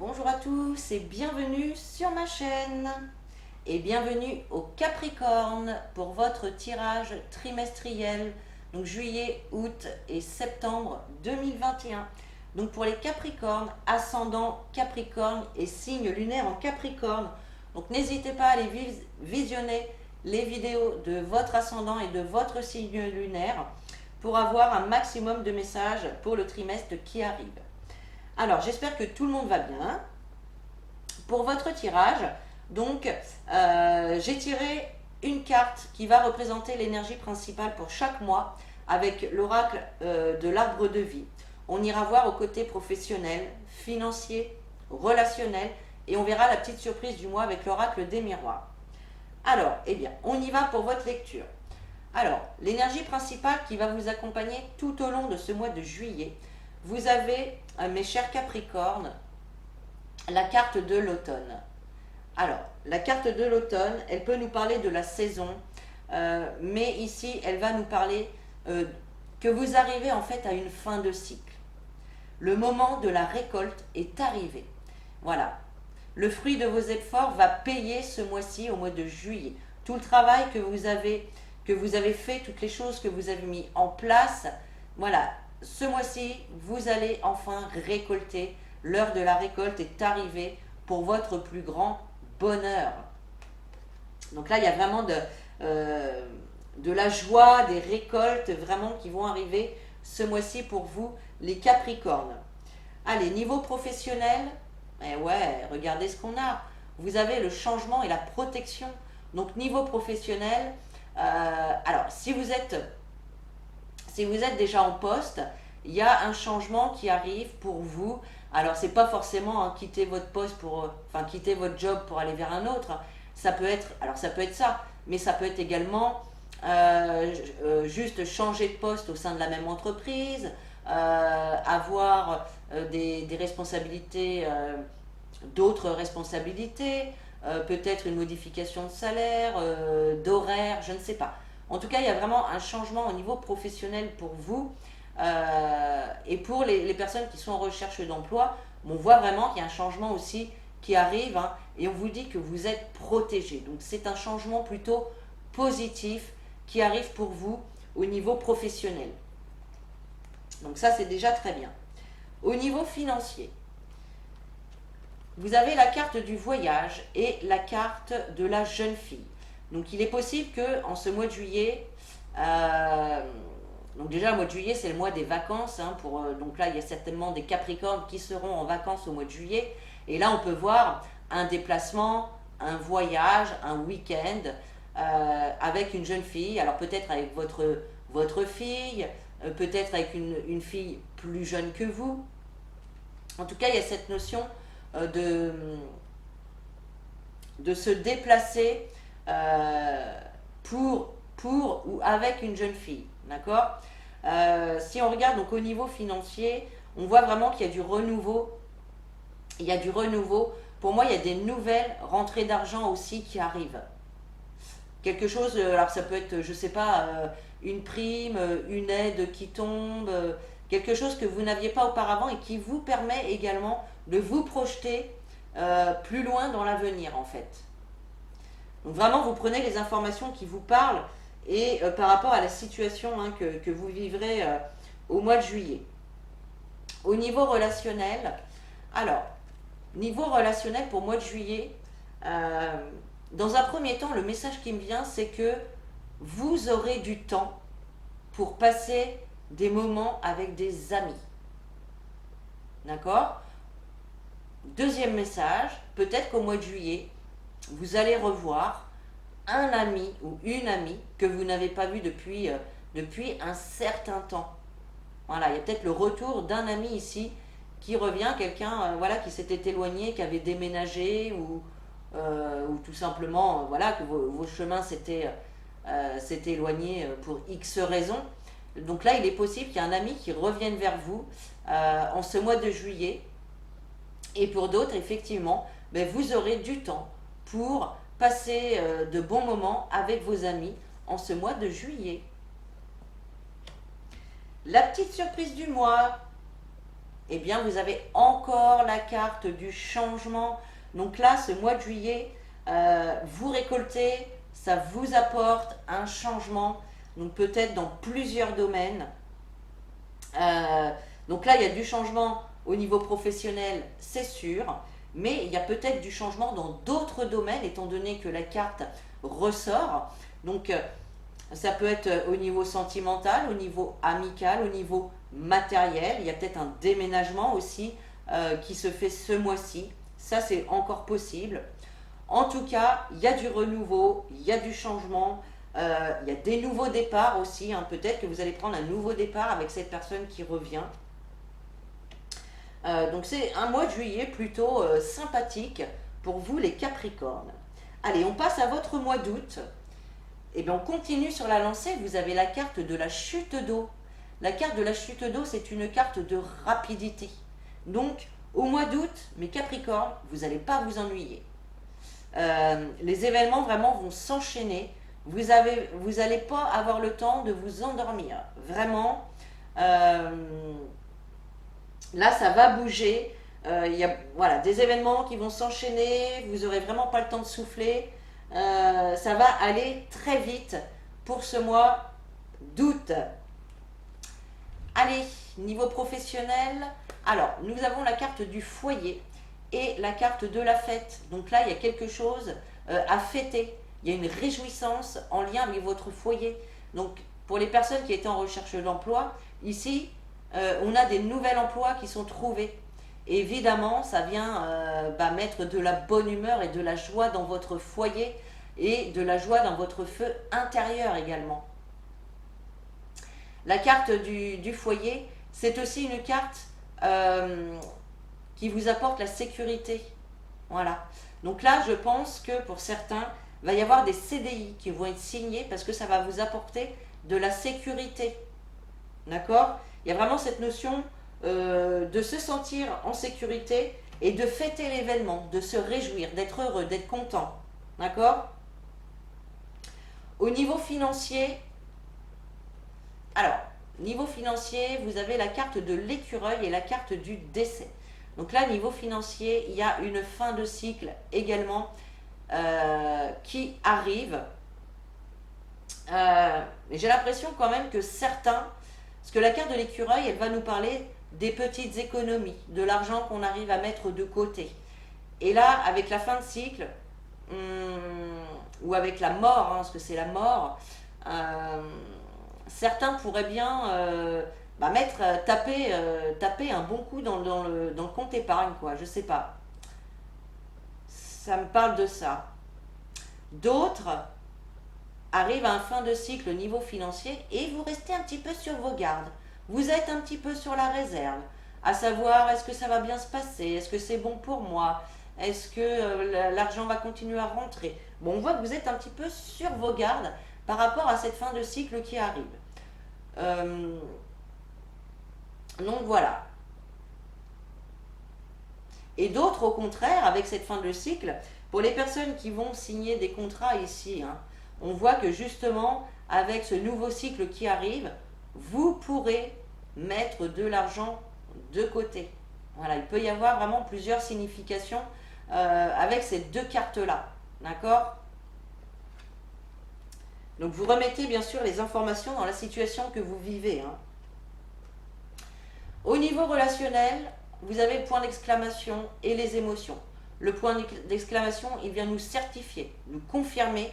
Bonjour à tous et bienvenue sur ma chaîne et bienvenue au Capricorne pour votre tirage trimestriel, donc juillet, août et septembre 2021. Donc pour les Capricornes, ascendant Capricorne et signe lunaire en Capricorne. Donc n'hésitez pas à aller visionner les vidéos de votre ascendant et de votre signe lunaire pour avoir un maximum de messages pour le trimestre qui arrive. Alors, j'espère que tout le monde va bien. Pour votre tirage, donc, j'ai tiré une carte qui va représenter l'énergie principale pour chaque mois avec l'oracle de l'arbre de vie. On ira voir au côté professionnel, financier, relationnel et on verra la petite surprise du mois avec l'oracle des miroirs. Alors, eh bien, on y va pour votre lecture. Alors, l'énergie principale qui va vous accompagner tout au long de ce mois de juillet, vous avez, mes chers Capricornes, la carte de l'automne. Alors, la carte de l'automne, elle peut nous parler de la saison, mais ici, elle va nous parler que vous arrivez en fait à une fin de cycle. Le moment de la récolte est arrivé. Voilà. Le fruit de vos efforts va payer ce mois-ci, au mois de juillet. Tout le travail que vous avez fait, toutes les choses que vous avez mis en place, voilà. Ce mois-ci, vous allez enfin récolter. L'heure de la récolte est arrivée pour votre plus grand bonheur. Donc là, il y a vraiment de la joie, des récoltes vraiment qui vont arriver ce mois-ci pour vous, les Capricornes. Allez, niveau professionnel, eh ouais, regardez ce qu'on a. Vous avez le changement et la protection. Donc niveau professionnel, alors si vous êtes déjà en poste, il y a un changement qui arrive pour vous. Alors c'est pas forcément quitter votre poste quitter votre job pour aller vers un autre. Ça peut être ça, mais ça peut être également juste changer de poste au sein de la même entreprise, avoir des responsabilités, d'autres responsabilités, peut-être une modification de salaire, d'horaire, je ne sais pas. En tout cas, il y a vraiment un changement au niveau professionnel pour vous. Et pour les personnes qui sont en recherche d'emploi, on voit vraiment qu'il y a un changement aussi qui arrive, hein, et on vous dit que vous êtes protégé. Donc c'est un changement plutôt positif qui arrive pour vous au niveau professionnel. Donc ça, c'est déjà très bien. Au niveau financier, vous avez la carte du voyage et la carte de la jeune fille. Donc il est possible que en ce mois de juillet, donc déjà le mois de juillet c'est le mois des vacances, hein, donc là il y a certainement des Capricornes qui seront en vacances au mois de juillet, et là on peut voir un déplacement, un voyage, un week-end avec une jeune fille, alors peut-être avec votre fille, peut-être avec une fille plus jeune que vous. En tout cas il y a cette notion de se déplacer pour ou avec une jeune fille, d'accord. Si on regarde donc au niveau financier, on voit vraiment qu'il y a du renouveau. Il y a du renouveau. Pour moi, il y a des nouvelles rentrées d'argent aussi qui arrivent. Quelque chose, alors ça peut être, je sais pas, une prime, une aide qui tombe, quelque chose que vous n'aviez pas auparavant et qui vous permet également de vous projeter plus loin dans l'avenir en fait. Donc vraiment, vous prenez les informations qui vous parlent et par rapport à la situation, hein, que vous vivrez au mois de juillet. Au niveau relationnel, alors, niveau relationnel pour mois de juillet, dans un premier temps, le message qui me vient, c'est que vous aurez du temps pour passer des moments avec des amis. D'accord? Deuxième message, peut-être qu'au mois de juillet, vous allez revoir un ami ou une amie que vous n'avez pas vu depuis un certain temps. Voilà, il y a peut-être le retour d'un ami ici qui revient, quelqu'un voilà, qui s'était éloigné, qui avait déménagé ou tout simplement voilà, que vos chemins s'étaient éloignés pour X raisons. Donc là, il est possible qu'il y ait un ami qui revienne vers vous en ce mois de juillet. Et pour d'autres, effectivement, ben, vous aurez du temps pour passer de bons moments avec vos amis en ce mois de juillet. La petite surprise du mois, eh bien vous avez encore la carte du changement. Donc là, ce mois de juillet, vous récoltez, ça vous apporte un changement, donc peut-être dans plusieurs domaines. Donc là, il y a du changement au niveau professionnel, c'est sûr, mais il y a peut-être du changement dans d'autres domaines, étant donné que la carte ressort. Donc ça peut être au niveau sentimental, au niveau amical, au niveau matériel. Il y a peut-être un déménagement aussi qui se fait ce mois-ci. Ça, c'est encore possible. En tout cas, il y a du renouveau, il y a du changement, il y a des nouveaux départs aussi. Hein. Peut-être que vous allez prendre un nouveau départ avec cette personne qui revient. Donc c'est un mois de juillet plutôt sympathique pour vous les Capricornes. Allez, on passe à votre mois d'août. Et bien on continue sur la lancée, vous avez la carte de la chute d'eau. La carte de la chute d'eau, c'est une carte de rapidité. Donc au mois d'août, mes Capricornes, vous n'allez pas vous ennuyer. Les événements vraiment vont s'enchaîner. Vous n'allez pas avoir le temps de vous endormir. Vraiment, là ça va bouger. Il y a voilà, des événements qui vont s'enchaîner. Vous n'aurez vraiment pas le temps de souffler. Ça va aller très vite pour ce mois d'août. Allez, niveau professionnel, alors nous avons la carte du foyer et la carte de la fête. Donc là, il y a quelque chose à fêter. Il y a une réjouissance en lien avec votre foyer. Donc pour les personnes qui étaient en recherche d'emploi, ici, on a des nouveaux emplois qui sont trouvés. Et évidemment, ça vient mettre de la bonne humeur et de la joie dans votre foyer et de la joie dans votre feu intérieur également. La carte du foyer, c'est aussi une carte qui vous apporte la sécurité. Voilà. Donc là, je pense que pour certains, il va y avoir des CDI qui vont être signés parce que ça va vous apporter de la sécurité. D'accord? Il y a vraiment cette notion de se sentir en sécurité et de fêter l'événement, de se réjouir, d'être heureux, d'être content. D'accord? Au niveau financier, alors, niveau financier, vous avez la carte de l'écureuil et la carte du décès. Donc là, niveau financier, il y a une fin de cycle également qui arrive. J'ai l'impression quand même que certains, parce que la carte de l'écureuil, elle va nous parler des petites économies, de l'argent qu'on arrive à mettre de côté. Et là, avec la fin de cycle, ou avec la mort, hein, parce que c'est la mort, certains pourraient bien taper un bon coup dans le compte épargne, quoi, je sais pas. Ça me parle de ça. D'autres arrivent à un fin de cycle au niveau financier et vous restez un petit peu sur vos gardes. Vous êtes un petit peu sur la réserve, à savoir est-ce que ça va bien se passer, est-ce que c'est bon pour moi, est-ce que l'argent va continuer à rentrer. Bon, on voit que vous êtes un petit peu sur vos gardes par rapport à cette fin de cycle qui arrive. Donc voilà. Et d'autres, au contraire, avec cette fin de cycle, pour les personnes qui vont signer des contrats ici, hein, on voit que justement, avec ce nouveau cycle qui arrive, vous pourrez mettre de l'argent de côté. Voilà, il peut y avoir vraiment plusieurs significations avec ces deux cartes-là. D'accord? Donc vous remettez bien sûr les informations dans la situation que vous vivez. Hein. Au niveau relationnel, vous avez le point d'exclamation et les émotions. Le point d'exclamation, il vient nous certifier, nous confirmer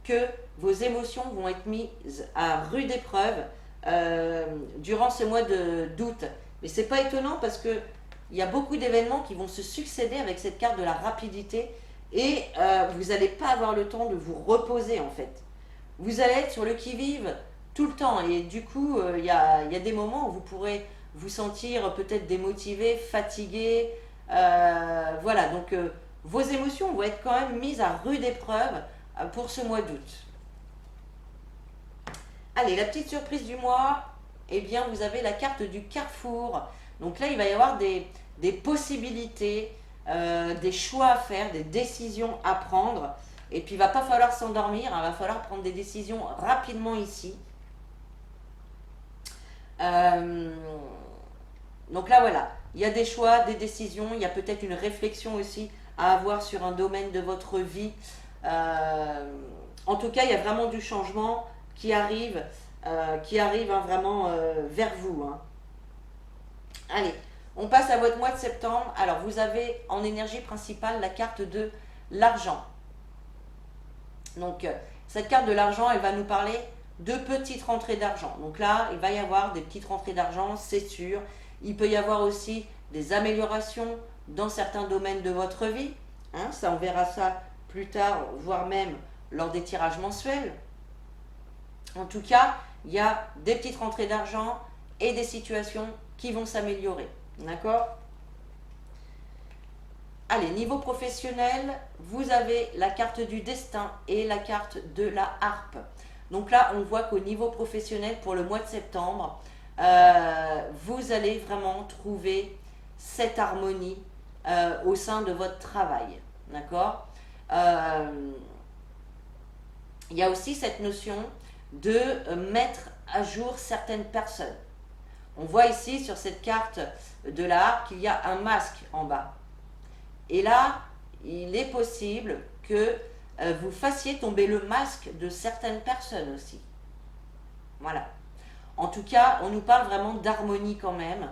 que vos émotions vont être mises à rude épreuve durant ce mois d'août. Mais c'est pas étonnant parce que il y a beaucoup d'événements qui vont se succéder avec cette carte de la rapidité et vous n'allez pas avoir le temps de vous reposer en fait. Vous allez être sur le qui-vive tout le temps et du coup, il y a des moments où vous pourrez vous sentir peut-être démotivé, fatigué. Voilà, donc vos émotions vont être quand même mises à rude épreuve pour ce mois d'août. Allez, la petite surprise du mois, eh bien, vous avez la carte du carrefour. Donc là, il va y avoir des possibilités, des choix à faire, des décisions à prendre. Et puis, il ne va pas falloir s'endormir, il va falloir prendre des décisions rapidement ici. Donc là, voilà. il y a des choix, des décisions, il y a peut-être une réflexion aussi à avoir sur un domaine de votre vie. En tout cas, il y a vraiment du changement qui arrive hein, vraiment vers vous. Hein. Allez, on passe à votre mois de septembre. Alors, vous avez en énergie principale la carte de l'argent. Donc, cette carte de l'argent, elle va nous parler de petites rentrées d'argent. Donc là, il va y avoir des petites rentrées d'argent, c'est sûr. Il peut y avoir aussi des améliorations dans certains domaines de votre vie. Hein, ça, on verra ça plus tard, voire même lors des tirages mensuels. En tout cas, il y a des petites rentrées d'argent et des situations qui vont s'améliorer. D'accord? Allez, niveau professionnel, vous avez la carte du destin et la carte de la harpe. Donc là, on voit qu'au niveau professionnel, pour le mois de septembre, vous allez vraiment trouver cette harmonie au sein de votre travail. D'accord? Il y a aussi cette notion de mettre à jour certaines personnes. On voit ici sur cette carte de la harpe qu'il y a un masque en bas. Et là, il est possible que vous fassiez tomber le masque de certaines personnes aussi. Voilà. En tout cas, on nous parle vraiment d'harmonie quand même,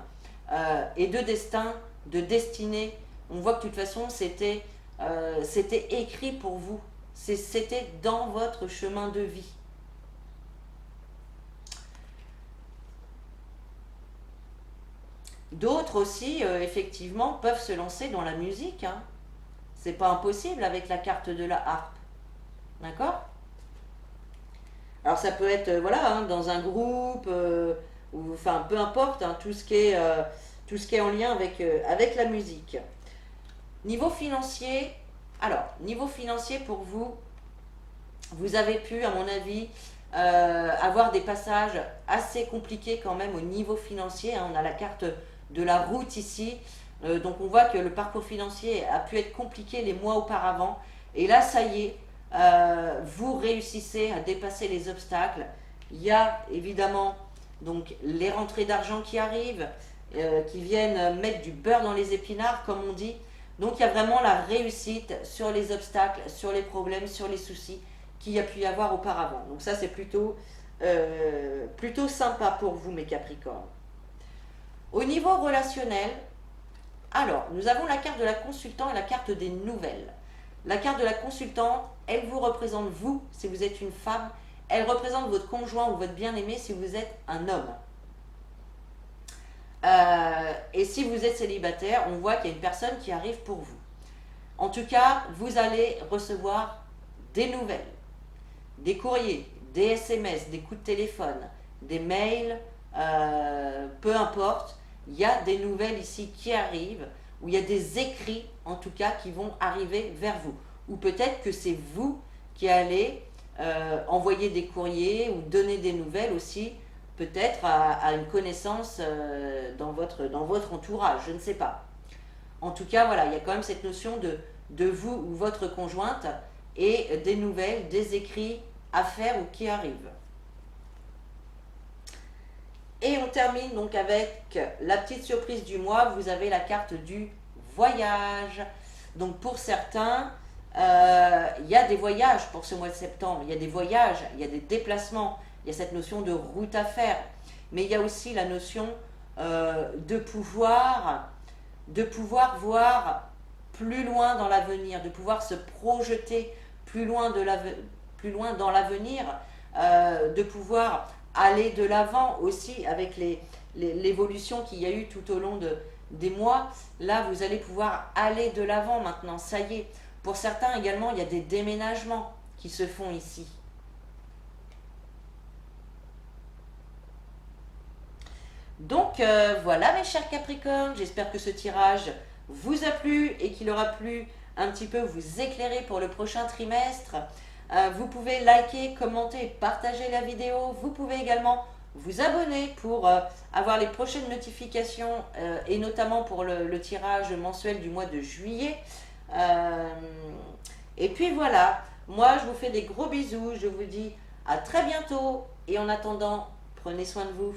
et de destin, de destinée. On voit que de toute façon, c'était écrit pour vous. C'était dans votre chemin de vie. D'autres aussi, effectivement, peuvent se lancer dans la musique. Hein. C'est pas impossible avec la carte de la harpe. D'accord? Alors ça peut être voilà, hein, dans un groupe, ou enfin peu importe, hein, tout ce qui est en lien avec la musique. Niveau financier, alors, niveau financier pour vous, vous avez pu, à mon avis, avoir des passages assez compliqués quand même au niveau financier. Hein. On a la carte de la route ici. Donc on voit que le parcours financier a pu être compliqué les mois auparavant. Et là, ça y est, vous réussissez à dépasser les obstacles. Il y a évidemment donc les rentrées d'argent qui arrivent, qui viennent mettre du beurre dans les épinards, comme on dit. Donc il y a vraiment la réussite sur les obstacles, sur les problèmes, sur les soucis qu'il y a pu y avoir auparavant. Donc ça, c'est plutôt sympa pour vous, mes Capricornes. Au niveau relationnel, alors, nous avons la carte de la consultante et la carte des nouvelles. La carte de la consultante, elle vous représente vous, si vous êtes une femme. Elle représente votre conjoint ou votre bien-aimé si vous êtes un homme. Et si vous êtes célibataire, on voit qu'il y a une personne qui arrive pour vous. En tout cas, vous allez recevoir des nouvelles, des courriers, des SMS, des coups de téléphone, des mails, peu importe. Il y a des nouvelles ici qui arrivent, où il y a des écrits, en tout cas, qui vont arriver vers vous. Ou peut-être que c'est vous qui allez envoyer des courriers ou donner des nouvelles aussi, peut-être à une connaissance dans votre entourage, je ne sais pas. En tout cas, voilà, il y a quand même cette notion de vous ou votre conjointe et des nouvelles, des écrits à faire ou qui arrivent. Et on termine donc avec la petite surprise du mois. Vous avez la carte du voyage. Donc pour certains, il y a des voyages pour ce mois de septembre. Il y a des voyages, il y a des déplacements. Il y a cette notion de route à faire. Mais il y a aussi la notion de pouvoir voir plus loin dans l'avenir, de pouvoir se projeter plus loin dans l'avenir, de pouvoir aller de l'avant aussi avec l'évolution qu'il y a eu tout au long des mois. Là, vous allez pouvoir aller de l'avant maintenant, ça y est. Pour certains également, il y a des déménagements qui se font ici. Donc voilà mes chers Capricornes, j'espère que ce tirage vous a plu et qu'il aura pu un petit peu vous éclairer pour le prochain trimestre. Vous pouvez liker, commenter, partager la vidéo. Vous pouvez également vous abonner pour avoir les prochaines notifications et notamment pour le tirage mensuel du mois de juillet. Et puis voilà, moi je vous fais des gros bisous, je vous dis à très bientôt et en attendant, prenez soin de vous.